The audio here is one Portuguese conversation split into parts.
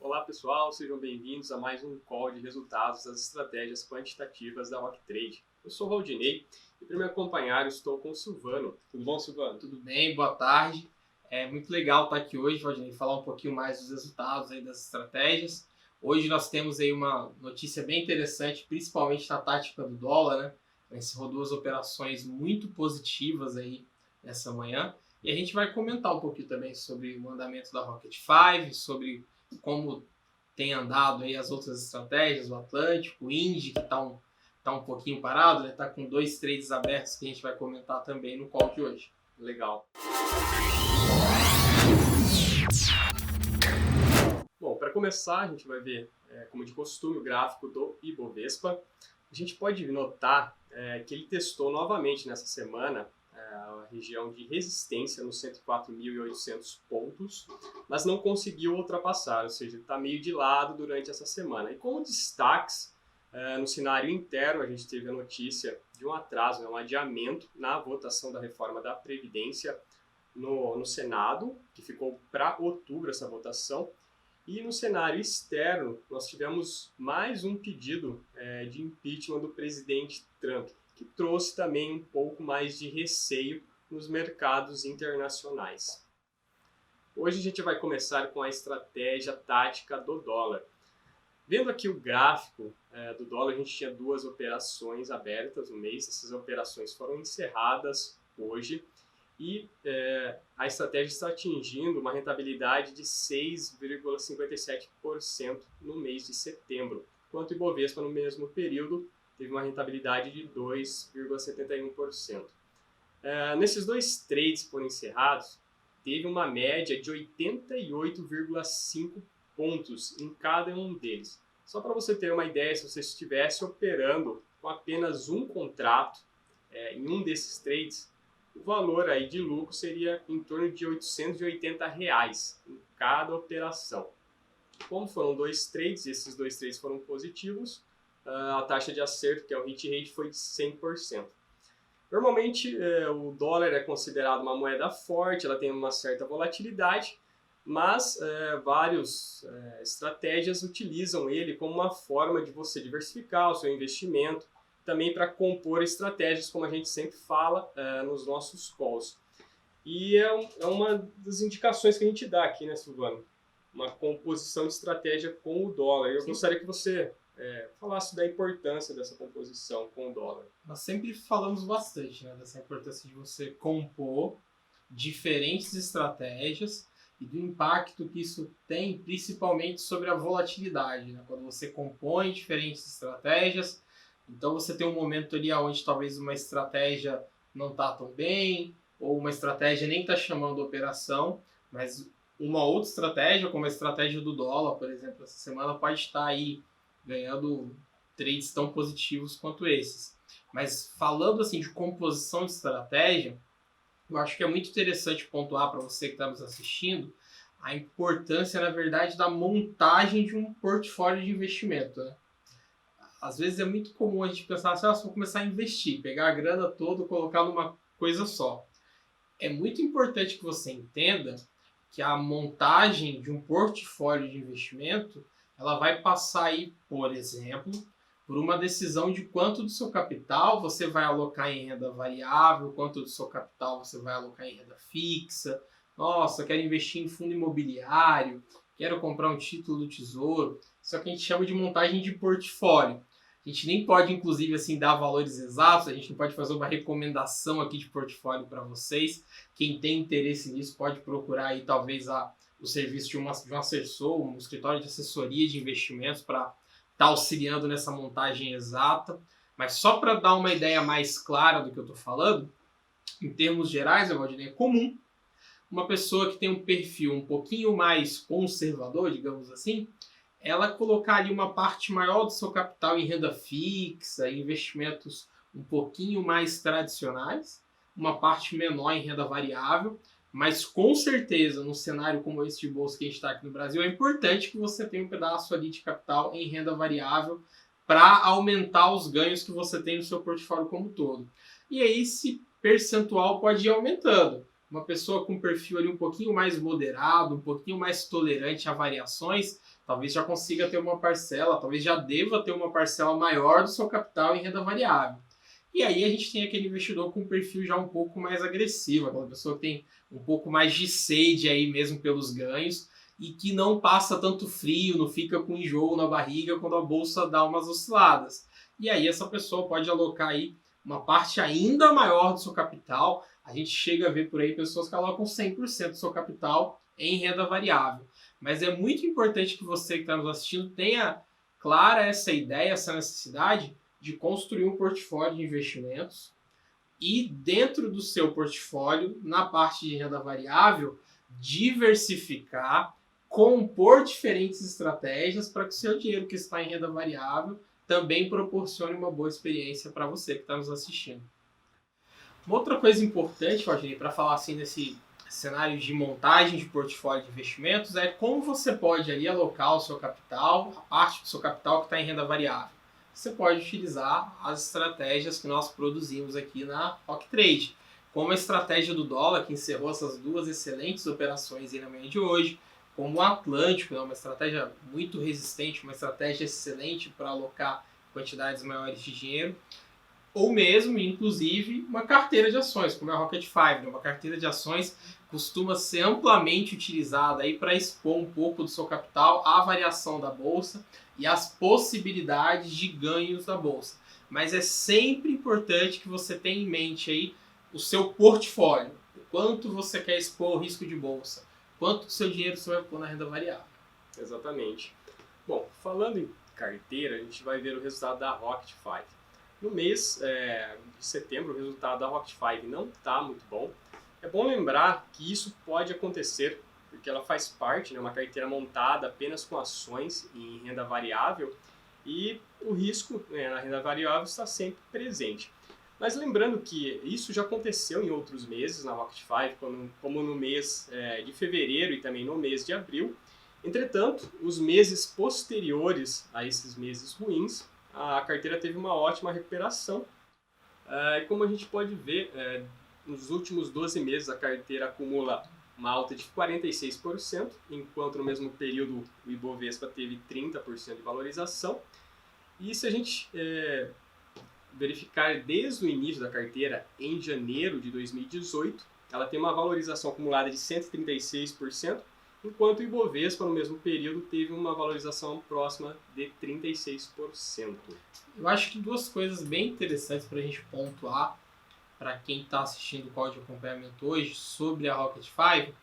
Olá pessoal, sejam bem-vindos a mais um call de resultados das estratégias quantitativas da Rocktrade. Eu sou o Valdinei e para me acompanhar estou com o Silvano. Tudo bom, Silvano? Tudo bem, boa tarde. É muito legal estar aqui hoje, Valdinei, falar um pouquinho mais dos resultados aí das estratégias. Hoje nós temos aí uma notícia bem interessante, principalmente na tática do dólar, né? Encerrou duas operações muito positivas aí nessa manhã. E a gente vai comentar um pouquinho também sobre o andamento da Rocket 5, sobre como tem andado aí as outras estratégias, o Atlântico, o Indy, que está um pouquinho parado, né? Está com 2 trades abertos que a gente vai comentar também no call de hoje. Legal. Bom, para começar, a gente vai ver, como de costume, o gráfico do Ibovespa. A gente pode notar que ele testou novamente nessa semana a região de resistência nos 104.800 pontos, mas não conseguiu ultrapassar, ou seja, está meio de lado durante essa semana. E como destaques, no cenário interno, a gente teve a notícia de um atraso, um adiamento na votação da reforma da Previdência no Senado, que ficou para outubro essa votação. E no cenário externo, nós tivemos mais um pedido de impeachment do presidente Trump, que trouxe também um pouco mais de receio nos mercados internacionais. Hoje a gente vai começar com a estratégia tática do dólar. Vendo aqui o gráfico do dólar, a gente tinha duas operações abertas no mês. Essas operações foram encerradas hoje e a estratégia está atingindo uma rentabilidade de 6,57% no mês de setembro, enquanto o Ibovespa no mesmo período teve uma rentabilidade de 2,71%. Nesses dois trades que foram encerrados, teve uma média de 88,5 pontos em cada um deles. Só para você ter uma ideia, se você estivesse operando com apenas um contrato em um desses trades, o valor aí de lucro seria em torno de R$ 880 em cada operação. Como foram dois trades, e esses dois trades foram positivos, a taxa de acerto, que é o hit rate, foi de 100%. Normalmente, o dólar é considerado uma moeda forte, ela tem uma certa volatilidade, mas várias estratégias utilizam ele como uma forma de você diversificar o seu investimento, também para compor estratégias, como a gente sempre fala nos nossos calls. E é uma das indicações que a gente dá aqui, né, Silvano? Uma composição de estratégia com o dólar. Eu gostaria que você falasse da importância dessa composição com o dólar. Nós sempre falamos bastante, né, dessa importância de você compor diferentes estratégias e do impacto que isso tem, principalmente sobre a volatilidade, né? Quando você compõe diferentes estratégias, então você tem um momento ali onde talvez uma estratégia não está tão bem, ou uma estratégia nem está chamando a operação, mas uma outra estratégia, como a estratégia do dólar, por exemplo, essa semana pode estar aí ganhando trades tão positivos quanto esses. Mas falando assim de composição de estratégia, eu acho que é muito interessante pontuar para você que está nos assistindo a importância, na verdade, da montagem de um portfólio de investimento, né? Às vezes é muito comum a gente pensar assim, vou começar a investir, pegar a grana toda e colocar numa coisa só. É muito importante que você entenda que a montagem de um portfólio de investimento ela vai passar aí, por exemplo, por uma decisão de quanto do seu capital você vai alocar em renda variável, quanto do seu capital você vai alocar em renda fixa. Nossa, quero investir em fundo imobiliário, quero comprar um título do Tesouro. Isso é o que a gente chama de montagem de portfólio. A gente nem pode, inclusive, assim, dar valores exatos, a gente não pode fazer uma recomendação aqui de portfólio para vocês. Quem tem interesse nisso pode procurar aí, talvez, o serviço de um assessor, um escritório de assessoria de investimentos para estar auxiliando nessa montagem exata. Mas só para dar uma ideia mais clara do que eu estou falando, em termos gerais, é comum uma pessoa que tem um perfil um pouquinho mais conservador, digamos assim, ela colocar ali uma parte maior do seu capital em renda fixa, em investimentos um pouquinho mais tradicionais, uma parte menor em renda variável, mas com certeza, num cenário como esse de bolsa que a gente está aqui no Brasil, é importante que você tenha um pedaço ali de capital em renda variável para aumentar os ganhos que você tem no seu portfólio como um todo. E aí esse percentual pode ir aumentando. Uma pessoa com perfil ali um pouquinho mais moderado, um pouquinho mais tolerante a variações, talvez já consiga ter uma parcela, talvez já deva ter uma parcela maior do seu capital em renda variável. E aí a gente tem aquele investidor com um perfil já um pouco mais agressivo, aquela pessoa que tem um pouco mais de sede aí mesmo pelos ganhos e que não passa tanto frio, não fica com enjoo na barriga quando a bolsa dá umas osciladas. E aí essa pessoa pode alocar aí uma parte ainda maior do seu capital. A gente chega a ver por aí pessoas que alocam 100% do seu capital em renda variável. Mas é muito importante que você que está nos assistindo tenha clara essa ideia, essa necessidade de construir um portfólio de investimentos e dentro do seu portfólio, na parte de renda variável, diversificar, compor diferentes estratégias para que o seu dinheiro que está em renda variável também proporcione uma boa experiência para você que está nos assistindo. Uma outra coisa importante, Valdinei, para falar assim nesse cenário de montagem de portfólio de investimentos é como você pode ali alocar o seu capital, a parte do seu capital que está em renda variável. Você pode utilizar as estratégias que nós produzimos aqui na Rock Trade, como a estratégia do dólar, que encerrou essas duas excelentes operações aí na manhã de hoje, como o Atlântico, uma estratégia muito resistente, uma estratégia excelente para alocar quantidades maiores de dinheiro, ou mesmo, inclusive, uma carteira de ações, como é a Rocket 5. Uma carteira de ações costuma ser amplamente utilizada para expor um pouco do seu capital à variação da bolsa e às possibilidades de ganhos da bolsa. Mas é sempre importante que você tenha em mente aí o seu portfólio, o quanto você quer expor o risco de bolsa, quanto do seu dinheiro você vai pôr na renda variável. Exatamente. Bom, falando em carteira, a gente vai ver o resultado da Rocket 5. No mês de setembro, o resultado da Rocket 5 não está muito bom. É bom lembrar que isso pode acontecer porque ela faz parte de uma carteira montada apenas com ações em renda variável e o risco na renda variável está sempre presente. Mas lembrando que isso já aconteceu em outros meses na Rocket 5, como no mês de fevereiro e também no mês de abril. Entretanto, os meses posteriores a esses meses ruins, a carteira teve uma ótima recuperação. Como a gente pode ver, nos últimos 12 meses a carteira acumula uma alta de 46%, enquanto no mesmo período o Ibovespa teve 30% de valorização. E se a gente verificar desde o início da carteira, em janeiro de 2018, ela tem uma valorização acumulada de 136%, enquanto o Ibovespa no mesmo período teve uma valorização próxima de 36%. Eu acho que duas coisas bem interessantes para a gente pontuar para quem está assistindo o call de acompanhamento hoje sobre a Rocket 5.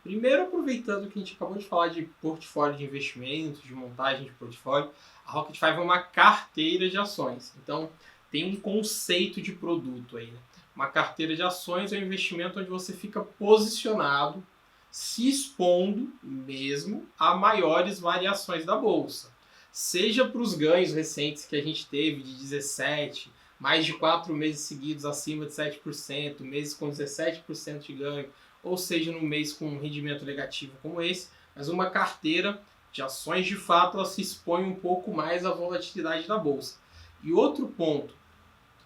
Primeiro, aproveitando que a gente acabou de falar de portfólio de investimentos, de montagem de portfólio, a Rocket 5 é uma carteira de ações. Então, tem um conceito de produto aí, né? Uma carteira de ações é um investimento onde você fica posicionado, se expondo mesmo a maiores variações da bolsa. Seja para os ganhos recentes que a gente teve de 17%, mais de 4 meses seguidos acima de 7%, meses com 17% de ganho, ou seja, num mês com um rendimento negativo como esse, mas uma carteira de ações de fato ela se expõe um pouco mais à volatilidade da bolsa. E outro ponto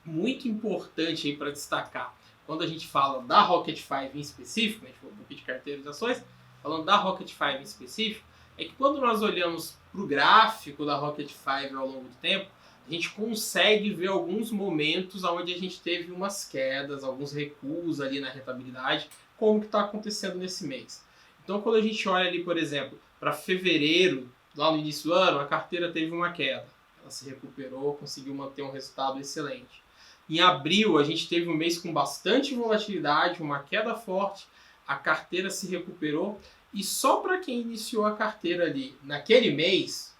muito importante para destacar, quando a gente fala da Rocket 5 em específico, a gente falou um pouquinho de carteira de ações, falando da Rocket 5 em específico, é que quando nós olhamos para o gráfico da Rocket 5 ao longo do tempo, a gente consegue ver alguns momentos onde a gente teve umas quedas, alguns recuos ali na rentabilidade, como que está acontecendo nesse mês. Então, quando a gente olha ali, por exemplo, para fevereiro, lá no início do ano, a carteira teve uma queda. Ela se recuperou, conseguiu manter um resultado excelente. Em abril, a gente teve um mês com bastante volatilidade, uma queda forte, a carteira se recuperou. E só para quem iniciou a carteira ali naquele mês,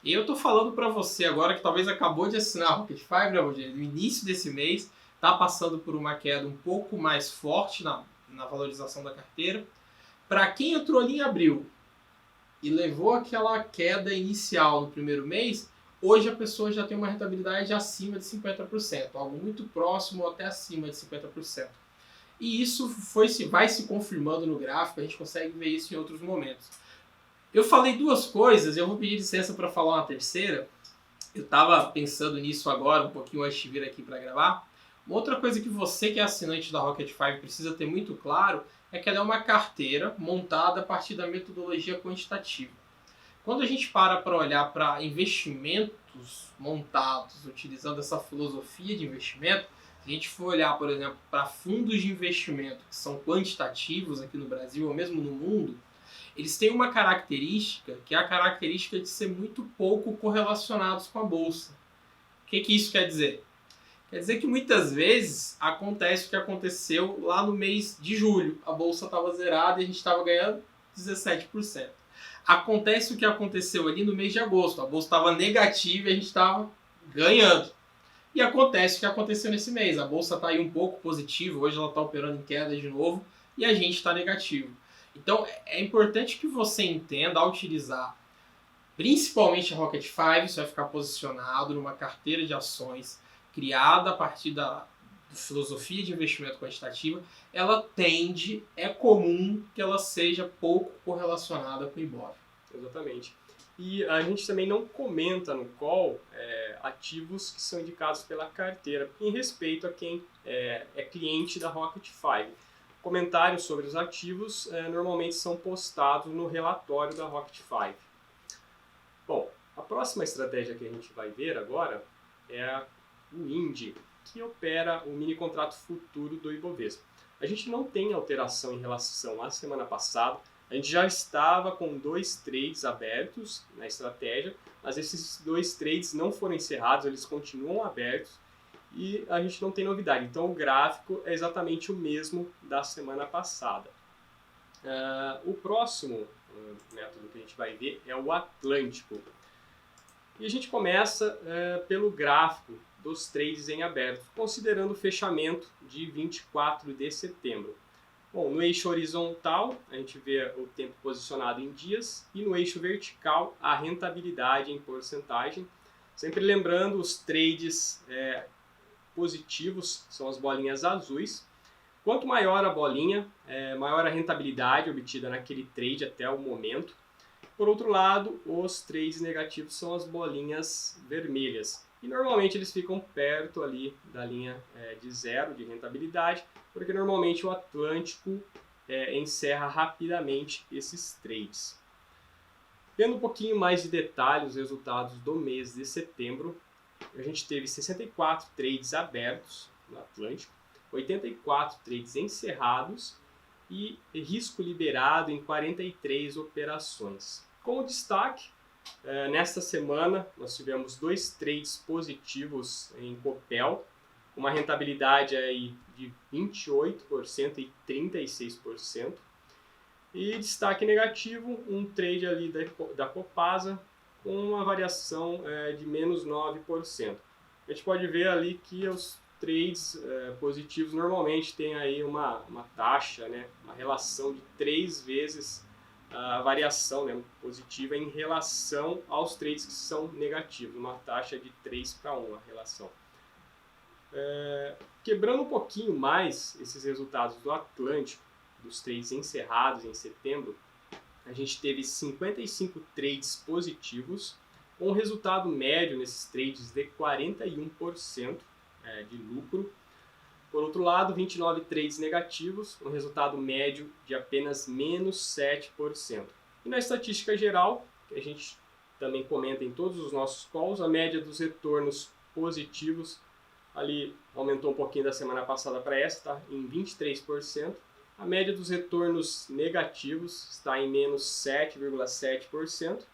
eu estou falando para você agora que talvez acabou de assinar a Rocket 5, né, Rogério? No início desse mês, está passando por uma queda um pouco mais forte na valorização da carteira. Para quem entrou ali em abril e levou aquela queda inicial no primeiro mês, hoje a pessoa já tem uma rentabilidade acima de 50%, algo muito próximo ou até acima de 50%. E isso vai se confirmando no gráfico, a gente consegue ver isso em outros momentos. Eu falei duas coisas, eu vou pedir licença para falar uma terceira. Eu estava pensando nisso agora, um pouquinho antes de vir aqui para gravar. Uma outra coisa que você que é assinante da Rocket 5 precisa ter muito claro é que ela é uma carteira montada a partir da metodologia quantitativa. Quando a gente para olhar para investimentos montados utilizando essa filosofia de investimento, se a gente for olhar, por exemplo, para fundos de investimento que são quantitativos aqui no Brasil ou mesmo no mundo, eles têm uma característica que é a característica de ser muito pouco correlacionados com a bolsa. O que isso quer dizer? Quer dizer que muitas vezes acontece o que aconteceu lá no mês de julho. A bolsa estava zerada e a gente estava ganhando 17%. Acontece o que aconteceu ali no mês de agosto. A bolsa estava negativa e a gente estava ganhando. E acontece o que aconteceu nesse mês. A bolsa está aí um pouco positiva, hoje ela está operando em queda de novo e a gente está negativo. Então é importante que você entenda ao utilizar principalmente a Rocket 5, você vai ficar posicionado numa carteira de ações criada a partir da filosofia de investimento quantitativa. Ela é comum que ela seja pouco correlacionada com o Ibov. Exatamente. E a gente também não comenta no call ativos que são indicados pela carteira, em respeito a quem é cliente da Rocket 5. Comentários sobre os ativos normalmente são postados no relatório da Rocket 5. Bom, a próxima estratégia que a gente vai ver agora é o INDI, que opera o mini contrato futuro do Ibovespa. A gente não tem alteração em relação à semana passada. A gente já estava com 2 trades abertos na estratégia, mas esses 2 trades não foram encerrados, eles continuam abertos e a gente não tem novidade. Então o gráfico é exatamente o mesmo da semana passada. O próximo método que a gente vai ver é o Atlântico. E a gente começa pelo gráfico dos trades em aberto, considerando o fechamento de 24 de setembro. Bom, no eixo horizontal, a gente vê o tempo posicionado em dias, e no eixo vertical, a rentabilidade em porcentagem. Sempre lembrando, os trades positivos são as bolinhas azuis. Quanto maior a bolinha, maior a rentabilidade obtida naquele trade até o momento. Por outro lado, os trades negativos são as bolinhas vermelhas. E normalmente eles ficam perto ali da linha de zero de rentabilidade, porque normalmente o Atlântico encerra rapidamente esses trades. Vendo um pouquinho mais de detalhes os resultados do mês de setembro, a gente teve 64 trades abertos no Atlântico, 84 trades encerrados e risco liberado em 43 operações. Como destaque, nesta semana nós tivemos 2 trades positivos em Copel, uma rentabilidade aí de 28% e 36%. E destaque negativo, um trade ali da Copasa com uma variação de menos 9%. A gente pode ver ali que os trades positivos normalmente têm aí uma taxa, né, uma relação de 3 vezes a variação, né, positiva em relação aos trades que são negativos, uma taxa de 3:1 a relação. Quebrando um pouquinho mais esses resultados do Atlântico, dos trades encerrados em setembro, a gente teve 55 trades positivos, com um resultado médio nesses trades de 41% de lucro. Por outro lado, 29 trades negativos, um resultado médio de apenas menos 7%. E na estatística geral, que a gente também comenta em todos os nossos calls, a média dos retornos positivos ali aumentou um pouquinho da semana passada para essa, está em 23%. A média dos retornos negativos está em menos 7,7%.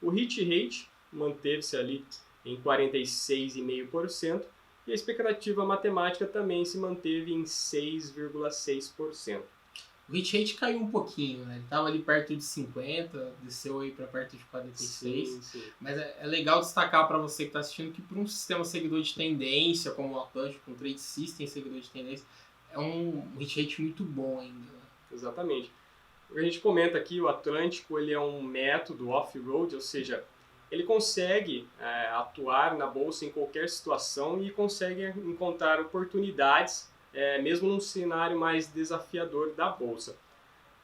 O hit rate manteve-se ali em 46,5%. E a expectativa matemática também se manteve em 6,6%. O hit rate caiu um pouquinho, né? Ele estava ali perto de 50, desceu aí para perto de 46. Sim. Mas é legal destacar para você que está assistindo que para um sistema seguidor de tendência, como o Atlântico, um trade system seguidor de tendência, é um hit rate muito bom ainda. Exatamente. O que a gente comenta aqui, o Atlântico, ele é um método off-road, ou seja, ele consegue atuar na bolsa em qualquer situação e consegue encontrar oportunidades, mesmo num cenário mais desafiador da bolsa.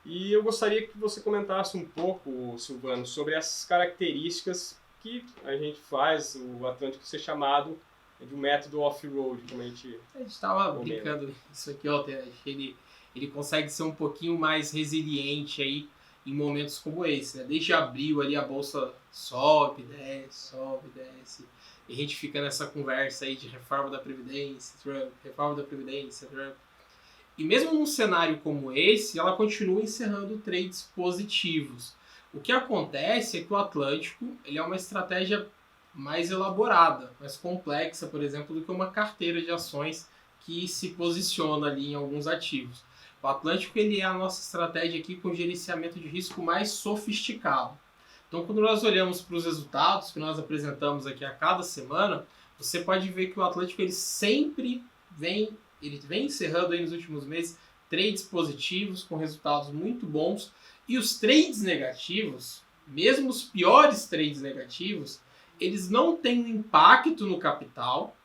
E eu gostaria que você comentasse um pouco, Silvano, sobre essas características que a gente faz o Atlântico ser chamado de um método off-road, como a gente estava brincando isso aqui, ó, ele consegue ser um pouquinho mais resiliente aí em momentos como esse, né? Desde abril ali a bolsa sobe, desce, e a gente fica nessa conversa aí de reforma da Previdência, Trump. E mesmo num cenário como esse, ela continua encerrando trades positivos. O que acontece é que o Atlântico ele é uma estratégia mais elaborada, mais complexa, por exemplo, do que uma carteira de ações que se posiciona ali em alguns ativos. O Atlântico ele é a nossa estratégia aqui com gerenciamento de risco mais sofisticado. Então, quando nós olhamos para os resultados que nós apresentamos aqui a cada semana, você pode ver que o Atlântico ele sempre vem encerrando aí nos últimos meses trades positivos com resultados muito bons, e os trades negativos, mesmo os piores trades negativos, eles não têm um impacto no capital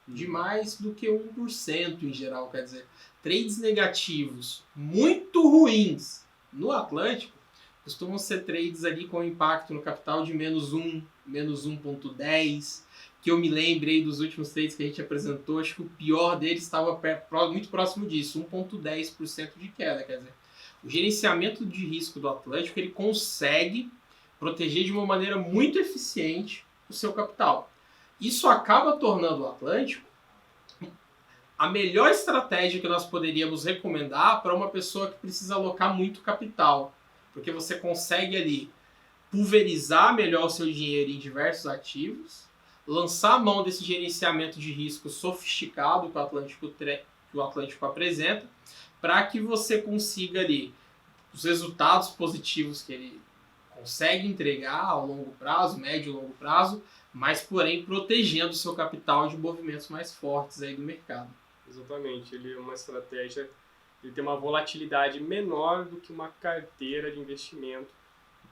de mais do que 1% em geral. Quer dizer, trades negativos muito ruins no Atlântico costumam ser trades ali com impacto no capital de menos 1, menos 1,10, que eu me lembrei dos últimos trades que a gente apresentou, acho que o pior deles estava muito próximo disso, 1,10% de queda. Quer dizer, o gerenciamento de risco do Atlântico ele consegue proteger de uma maneira muito eficiente o seu capital. Isso acaba tornando o Atlântico a melhor estratégia que nós poderíamos recomendar para uma pessoa que precisa alocar muito capital, porque você consegue ali pulverizar melhor o seu dinheiro em diversos ativos, lançar a mão desse gerenciamento de risco sofisticado que o Atlântico apresenta, para que você consiga ali os resultados positivos que ele consegue entregar ao longo prazo, médio e longo prazo, mas porém protegendo o seu capital de movimentos mais fortes aí do mercado. Exatamente, ele é uma estratégia, ele tem uma volatilidade menor do que uma carteira de investimento.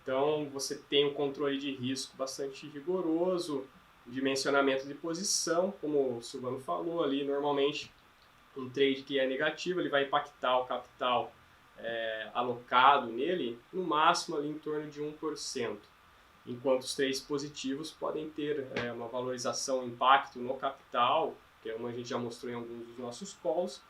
Então você tem um controle de risco bastante rigoroso, dimensionamento de posição, como o Silvano falou ali, normalmente um trade que é negativo, ele vai impactar o capital alocado nele, no máximo ali em torno de 1%, enquanto os trades positivos podem ter uma valorização, um impacto no capital, que é como a gente já mostrou em alguns dos nossos calls,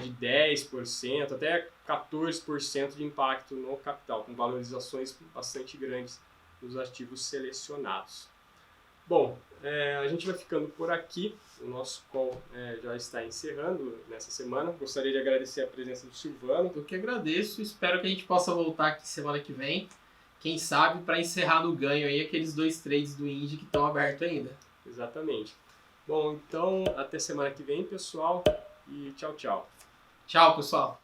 de 10% até 14% de impacto no capital, com valorizações bastante grandes nos ativos selecionados. Bom, a gente vai ficando por aqui, o nosso call já está encerrando nessa semana. Gostaria de agradecer a presença do Silvano. Eu que agradeço, espero que a gente possa voltar aqui semana que vem, quem sabe para encerrar no ganho aí aqueles 2 trades do Indy que estão abertos ainda. Exatamente. Bom, então até semana que vem, pessoal, e tchau, tchau. Tchau, pessoal.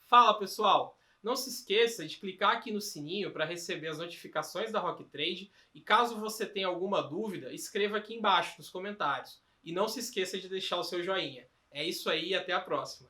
Fala, pessoal. Não se esqueça de clicar aqui no sininho para receber as notificações da Rock Trade, e caso você tenha alguma dúvida, escreva aqui embaixo nos comentários. E não se esqueça de deixar o seu joinha. É isso aí e até a próxima.